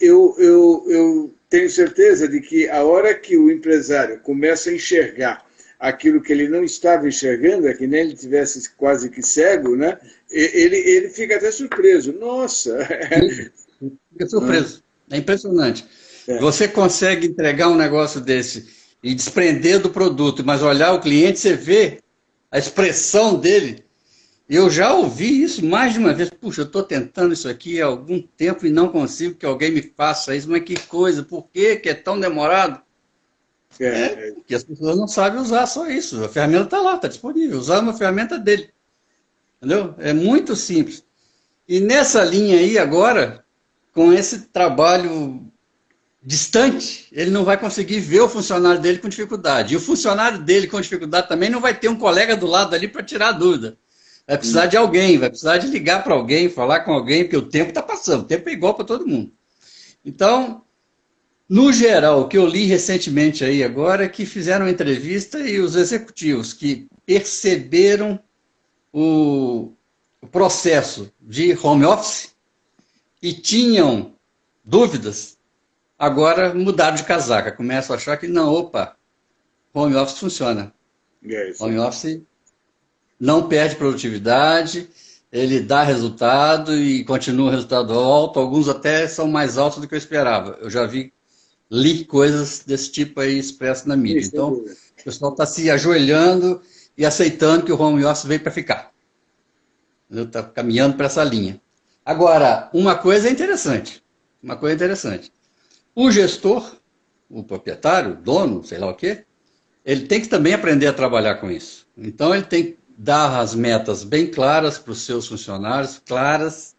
Eu tenho certeza de que a hora que o empresário começa a enxergar aquilo que ele não estava enxergando, é que nem ele tivesse quase que cego, né? Ele fica até surpreso. Nossa! Fica surpreso. É impressionante. Você consegue entregar um negócio desse e desprender do produto, mas olhar o cliente, você vê a expressão dele. Eu já ouvi isso mais de uma vez. Puxa, eu estou tentando isso aqui há algum tempo e não consigo que alguém me faça isso. Mas que coisa, por que é tão demorado? Porque as pessoas não sabem usar só isso. A ferramenta está lá, está disponível. Usar uma ferramenta dele. Entendeu? É muito simples. E nessa linha aí, agora, com esse trabalho distante, ele não vai conseguir ver o funcionário dele com dificuldade. E o funcionário dele com dificuldade também não vai ter um colega do lado ali para tirar a dúvida. Vai precisar de alguém, vai precisar de ligar para alguém, falar com alguém, porque o tempo está passando, o tempo é igual para todo mundo. Então, no geral, o que eu li recentemente aí agora é que fizeram uma entrevista e os executivos que perceberam o processo de home office e tinham dúvidas, agora mudaram de casaca, começam a achar que não, opa, home office funciona. Home office não perde produtividade, ele dá resultado e continua o resultado alto, alguns até são mais altos do que eu esperava. Eu já li coisas desse tipo aí expresso na mídia. Então, o pessoal está se ajoelhando e aceitando que o home office veio para ficar. Está caminhando para essa linha. Agora, uma coisa interessante. O gestor, o proprietário, o dono, sei lá o quê, ele tem que também aprender a trabalhar com isso. Então, ele tem que dar as metas bem claras para os seus funcionários, claras,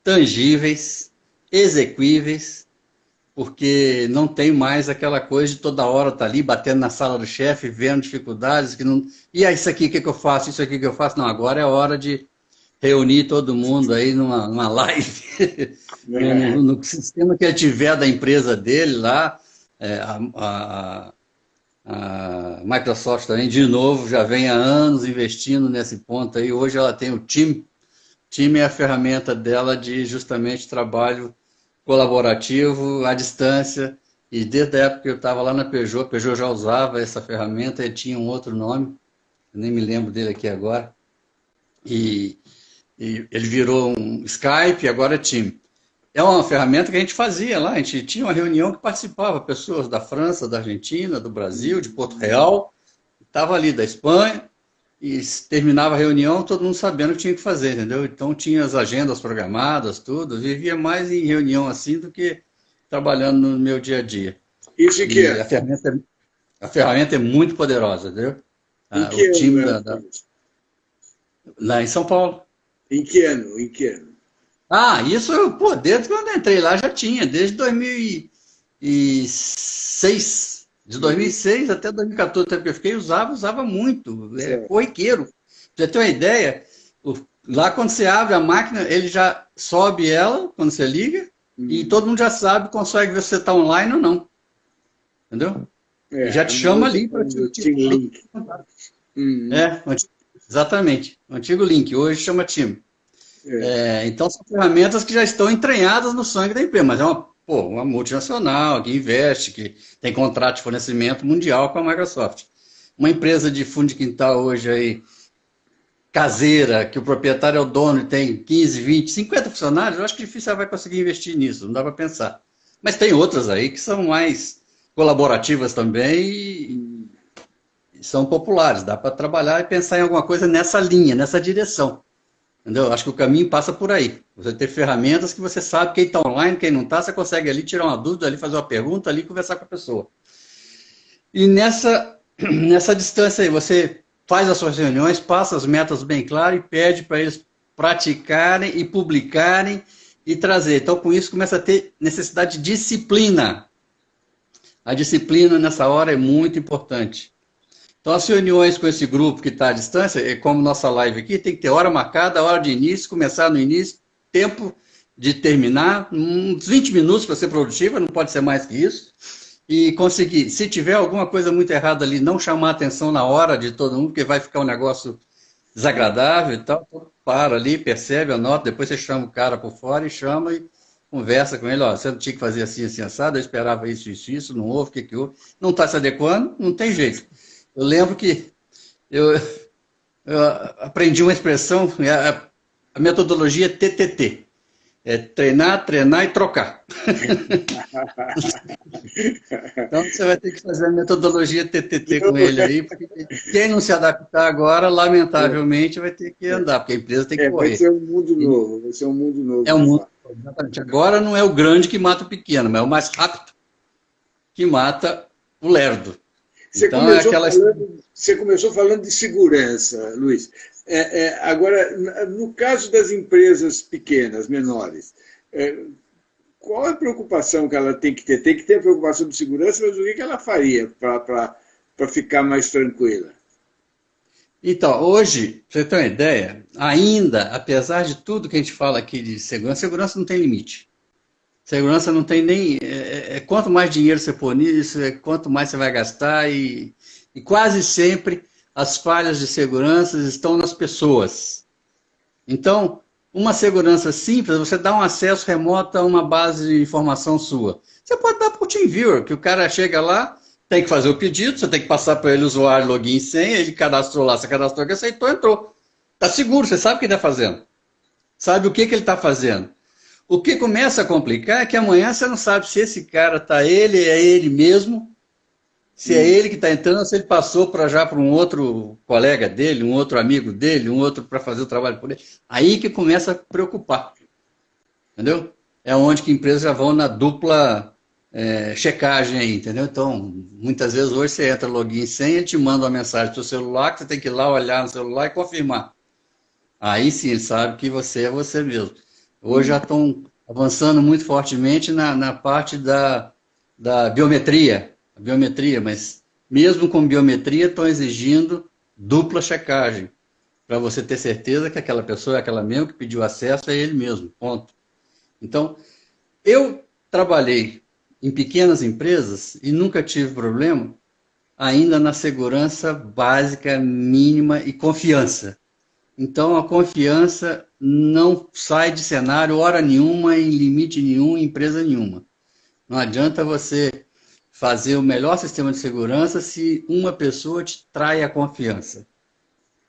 tangíveis, exequíveis, porque não tem mais aquela coisa de toda hora estar ali batendo na sala do chefe, vendo dificuldades, que não... e isso aqui, o que eu faço? Isso aqui que eu faço? Não, agora é a hora de reunir todo mundo aí numa live, no sistema que ele tiver da empresa dele lá, a Microsoft também, de novo, já vem há anos investindo nesse ponto aí. Hoje ela tem o Team. Team é a ferramenta dela de justamente trabalho colaborativo, à distância. E desde a época que eu estava lá na Peugeot já usava essa ferramenta, ele tinha um outro nome, eu nem me lembro dele aqui agora. E ele virou um Skype, agora é Team. É uma ferramenta que a gente fazia lá, a gente tinha uma reunião que participava, pessoas da França, da Argentina, do Brasil, de Porto Real, estava ali da Espanha, e terminava a reunião, todo mundo sabendo o que tinha que fazer, entendeu? Então tinha as agendas programadas, tudo. Vivia mais em reunião assim do que trabalhando no meu dia a dia. Isso em que E ano? a ferramenta é muito poderosa, entendeu? Em O que ano time era isso? lá em São Paulo. Em que ano? Em que ano? Ah, isso, pô, desde quando eu entrei lá já tinha, desde 2006. De Uhum. 2006 até 2014, até que eu fiquei, usava muito, Certo. corriqueiro. Pra você ter uma ideia, lá quando você abre a máquina, ele já sobe ela, quando você liga, e Uhum. todo mundo já sabe, consegue ver se você está online ou não, entendeu? E já É, te a chama maneira ali para te do Team link. Link. Uhum. Exatamente, o antigo link, hoje chama time. É. Então, são ferramentas que já estão entranhadas no sangue da empresa, mas é uma multinacional que investe, que tem contrato de fornecimento mundial com a Microsoft. Uma empresa de fundo de quintal hoje aí, caseira, que o proprietário é o dono e tem 15, 20, 50 funcionários, eu acho que difícil ela vai conseguir investir nisso, não dá para pensar. Mas tem outras aí que são mais colaborativas também e são populares, dá para trabalhar e pensar em alguma coisa nessa linha, nessa direção. Entendeu? Acho que o caminho passa por aí. Você ter ferramentas que você sabe quem está online, quem não está, você consegue ali tirar uma dúvida, ali fazer uma pergunta, ali conversar com a pessoa. E nessa distância aí, você faz as suas reuniões, passa as metas bem claras e pede para eles praticarem e publicarem e trazer. Então, com isso, começa a ter necessidade de disciplina. A disciplina nessa hora é muito importante. Então, as reuniões com esse grupo que está à distância, é como nossa live aqui, tem que ter hora marcada, hora de início, começar no início, tempo de terminar, uns 20 minutos para ser produtiva, não pode ser mais que isso, e conseguir, se tiver alguma coisa muito errada ali, não chamar a atenção na hora de todo mundo, porque vai ficar um negócio desagradável e tal, então, para ali, percebe, anota, depois você chama o cara por fora e chama e conversa com ele, ó, você não tinha que fazer assim, assim, assado, eu esperava isso, não houve, o que houve, não está se adequando, não tem jeito. Eu lembro que eu, eu aprendi uma expressão, a metodologia TTT. É treinar, treinar e trocar. Então você vai ter que fazer a metodologia TTT com ele aí, porque quem não se adaptar agora, lamentavelmente, vai ter que andar, porque a empresa tem que Vai correr. ser um mundo novo, vai ser um mundo novo É um de mundo, fato. exatamente. Agora não é o grande que mata o pequeno, mas é o mais rápido que mata o lerdo. Então é aquela. Você começou falando de segurança, Luiz. Agora, no caso das empresas pequenas, menores, qual a preocupação que ela tem que ter? Tem que ter preocupação de segurança, mas o que ela faria para ficar mais tranquila? Então, hoje, pra você ter uma ideia, ainda, apesar de tudo que a gente fala aqui de segurança, segurança não tem limite. Segurança não tem nem. Quanto mais dinheiro você pôr nisso, quanto mais você vai gastar, e quase sempre as falhas de segurança estão nas pessoas. Então, uma segurança simples, você dá um acesso remoto a uma base de informação sua. Você pode dar para o TeamViewer, que o cara chega lá, tem que fazer o pedido, você tem que passar para ele o usuário, login e senha, ele cadastrou lá, você cadastrou que aceitou, entrou. Está seguro, você sabe o que está fazendo. Sabe o que ele está fazendo. O que começa a complicar é que amanhã você não sabe se esse cara está é ele mesmo, se é ele que está entrando, se ele passou já para um outro colega dele, um outro amigo dele, um outro para fazer o trabalho por ele. Aí que começa a preocupar. Entendeu? É onde que empresas já vão na dupla checagem aí, entendeu? Então, muitas vezes hoje você entra login e senha, ele te manda uma mensagem para o celular, que você tem que ir lá olhar no celular e confirmar. Aí sim, ele sabe que você é você mesmo. Hoje já estão avançando muito fortemente na parte da biometria, mas mesmo com biometria estão exigindo dupla checagem, para você ter certeza que aquela pessoa é aquela mesmo que pediu acesso, é ele mesmo, ponto. Então, eu trabalhei em pequenas empresas e nunca tive problema, ainda na segurança básica, mínima e confiança. Então, a confiança não sai de cenário hora nenhuma, em limite nenhum, em empresa nenhuma. Não adianta você fazer o melhor sistema de segurança se uma pessoa te trai a confiança.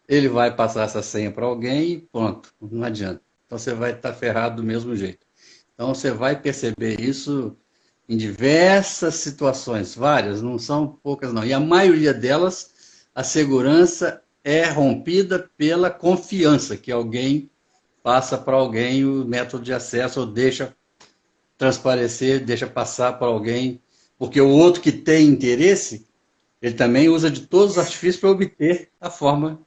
Ele vai passar essa senha para alguém e pronto, não adianta. Então, você vai estar ferrado do mesmo jeito. Então, você vai perceber isso em diversas situações, várias, não são poucas não. E a maioria delas, a segurança é rompida pela confiança que alguém passa para alguém o método de acesso ou deixa transparecer, deixa passar para alguém, porque o outro que tem interesse, ele também usa de todos os artifícios para obter a forma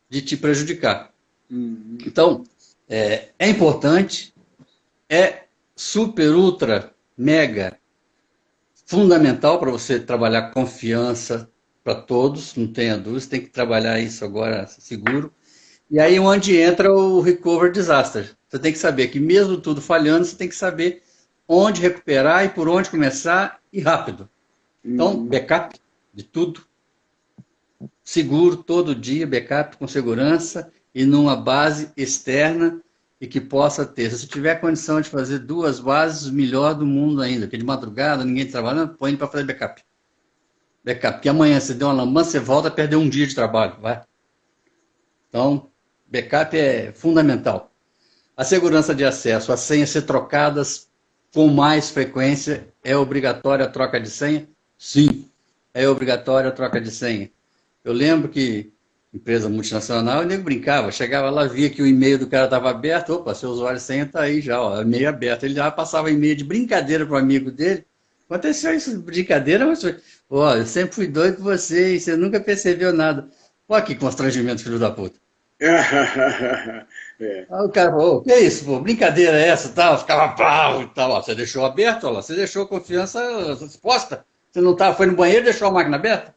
de te prejudicar. Então, é importante, é super, ultra, mega fundamental para você trabalhar confiança para todos, não tenha dúvida, você tem que trabalhar isso agora seguro. E aí onde entra o recover disaster. Você tem que saber que mesmo tudo falhando, você tem que saber onde recuperar e por onde começar e rápido. Então, backup de tudo, seguro todo dia, backup com segurança e numa base externa e que possa ter. Se você tiver condição de fazer 2 bases, melhor do mundo ainda, porque de madrugada, ninguém trabalhando, põe para fazer backup. Backup, porque amanhã você deu uma lambança, você volta a perder um dia de trabalho, vai. Então, backup é fundamental. A segurança de acesso, as senhas ser trocadas com mais frequência, é obrigatória a troca de senha? Sim, é obrigatória a troca de senha. Eu lembro que empresa multinacional, eu nem brincava, chegava lá, via que o e-mail do cara estava aberto, opa, seu usuário de senha está aí já, ó, e-mail aberto. Ele já passava e-mail de brincadeira para o amigo dele. Aconteceu isso de brincadeira, mas ó, eu sempre fui doido com você e você nunca percebeu nada. Olha que constrangimento, filho da puta. Aí o cara falou, que é isso, pô? Brincadeira é essa, tal? Ficava pau e tal. Ó, você deixou aberto, ó, você deixou a confiança exposta. Você não tava, foi no banheiro e deixou a máquina aberta.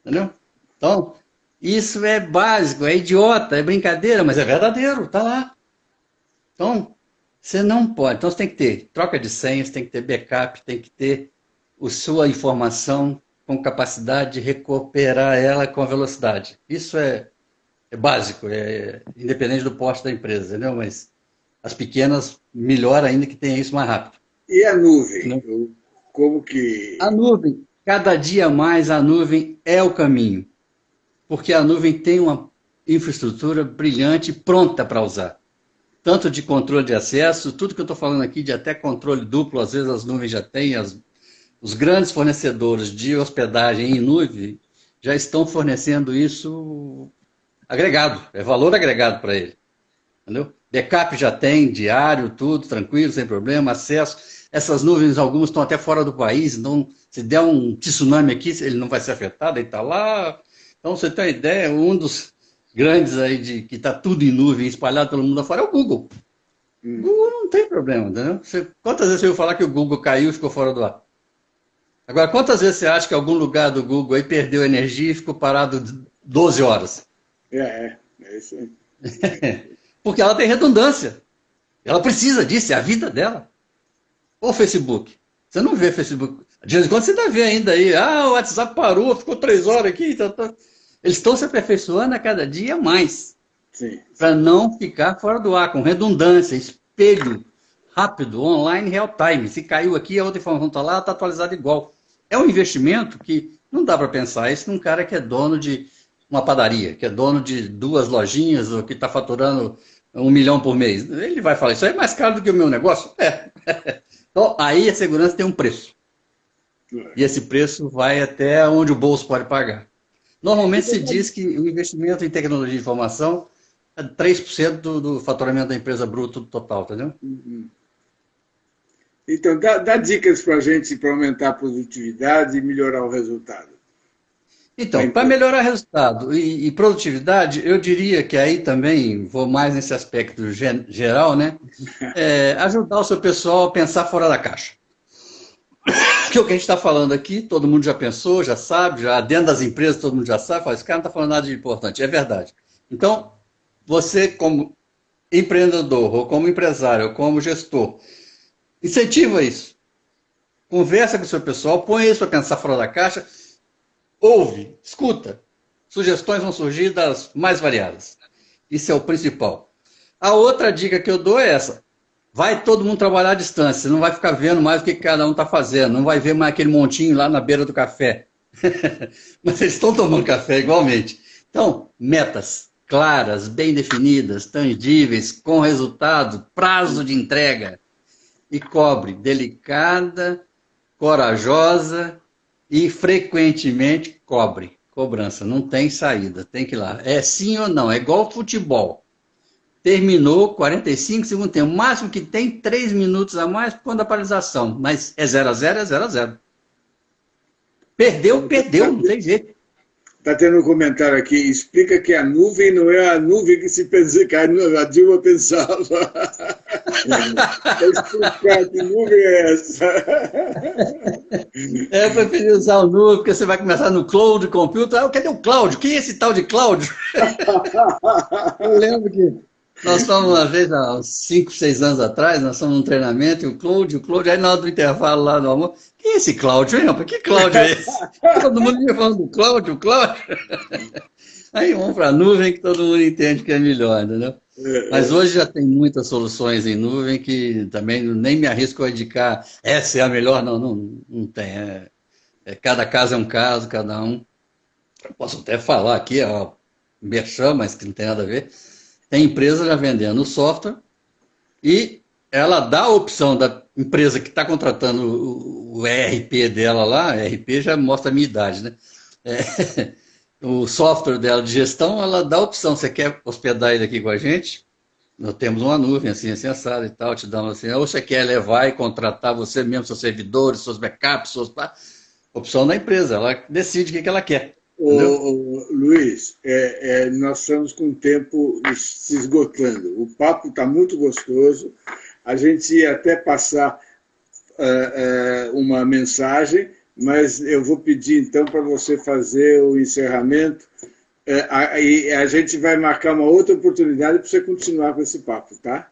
Entendeu? Então, isso é básico, é idiota, é brincadeira, mas é verdadeiro, tá lá. Então, você não pode. Então, você tem que ter troca de senhas, tem que ter backup, tem que ter a sua informação com capacidade de recuperar ela com velocidade. Isso é básico, independente do porte da empresa, entendeu? Mas as pequenas, melhor ainda que tenha isso mais rápido. E a nuvem? Entendeu? Como que... A nuvem, cada dia mais a nuvem é o caminho, porque a nuvem tem uma infraestrutura brilhante pronta para usar. Tanto de controle de acesso, tudo que eu estou falando aqui, de até controle duplo, às vezes as nuvens já têm, os grandes fornecedores de hospedagem em nuvem já estão fornecendo isso agregado, é valor agregado para ele. Entendeu? Backup já tem, diário, tudo, tranquilo, sem problema, acesso. Essas nuvens, algumas estão até fora do país, então se der um tsunami aqui, ele não vai ser afetado, ele está lá. Então, você tem uma ideia, um dos grandes aí que está tudo em nuvem, espalhado pelo mundo afora, é o Google. Google não tem problema, entendeu? Quantas vezes você ouviu falar que o Google caiu e ficou fora do ar? Agora, quantas vezes você acha que algum lugar do Google aí perdeu energia e ficou parado 12 horas? É isso aí. Porque ela tem redundância. Ela precisa disso, é a vida dela. Ou Facebook. Você não vê Facebook. De vez em quando você ainda vê ainda aí, o WhatsApp parou, ficou 3 horas aqui. Eles estão se aperfeiçoando a cada dia mais. Para não ficar fora do ar, com redundância, espelho rápido, online, real time. Se caiu aqui, a outra informação está lá, está atualizada igual. É um investimento que não dá para pensar isso num cara que é dono de uma padaria, que é dono de 2 lojinhas, ou que está faturando 1 milhão por mês. Ele vai falar, isso aí é mais caro do que o meu negócio? É. Então, aí a segurança tem um preço. E esse preço vai até onde o bolso pode pagar. Normalmente se diz que o investimento em tecnologia de informação é 3% do faturamento da empresa bruto total, entendeu? Então, dá dicas para a gente para aumentar a produtividade e melhorar o resultado. Então, para melhorar resultado e produtividade, eu diria que aí também, vou mais nesse aspecto geral, né? Ajudar o seu pessoal a pensar fora da caixa. Porque o que a gente está falando aqui, todo mundo já pensou, já sabe, já dentro das empresas todo mundo já sabe, fala, esse cara não está falando nada de importante, é verdade. Então, você como empreendedor, ou como empresário, ou como gestor, incentiva isso. Conversa com o seu pessoal, põe isso para pensar fora da caixa, ouve, escuta. Sugestões vão surgir das mais variadas. Isso é o principal. A outra dica que eu dou é essa. Vai todo mundo trabalhar à distância. Você não vai ficar vendo mais o que cada um está fazendo. Não vai ver mais aquele montinho lá na beira do café. Mas eles estão tomando café igualmente. Então, metas claras, bem definidas, tangíveis, com resultado, prazo de entrega. E cobre delicada, corajosa e frequentemente cobre. cobrança, não tem saída, tem que ir lá. É sim ou não, é igual futebol. Terminou 45 segundos tempo, o máximo que tem 3 minutos a mais quando a paralisação, mas é 0-0, é 0-0. Perdeu, perdeu, não tem jeito. Está tendo um comentário aqui, explica que a nuvem não é a nuvem que se pensa, que a Dilma pensava. Vou explicar que nuvem é essa. Eu preferi usar o nuvem, porque você vai começar no Cloud Computer. Ah, cadê o Cláudio? Quem é esse tal de Cláudio? Eu lembro que nós estávamos uma vez, há uns 5, 6 anos atrás, nós estávamos num treinamento, e o Cláudio, aí na hora do intervalo lá no almoço, quem é esse Cláudio, hein, rapaz? Que Cláudio é esse? Todo mundo ia falando do Cláudio, o Cláudio. Aí vamos para a nuvem que todo mundo entende que é melhor, entendeu? Mas hoje já tem muitas soluções em nuvem que também nem me arrisco a indicar, essa é a melhor, não tem. Cada caso é um caso, cada um. Eu posso até falar aqui, ó, merchan, mas que não tem nada a ver. Tem empresa já vendendo o software e ela dá a opção da empresa que está contratando o ERP dela lá, ERP já mostra a minha idade, né? O software dela de gestão, ela dá a opção, você quer hospedar ele aqui com a gente? Nós temos uma nuvem assim, assada e tal, te damos assim, ou você quer levar e contratar você mesmo, seus servidores, seus backups, opção da empresa, ela decide o que ela quer. Luiz, nós estamos com o tempo se esgotando. O papo está muito gostoso. A gente ia até passar uma mensagem, mas eu vou pedir então para você fazer o encerramento. E a gente vai marcar uma outra oportunidade para você continuar com esse papo, tá?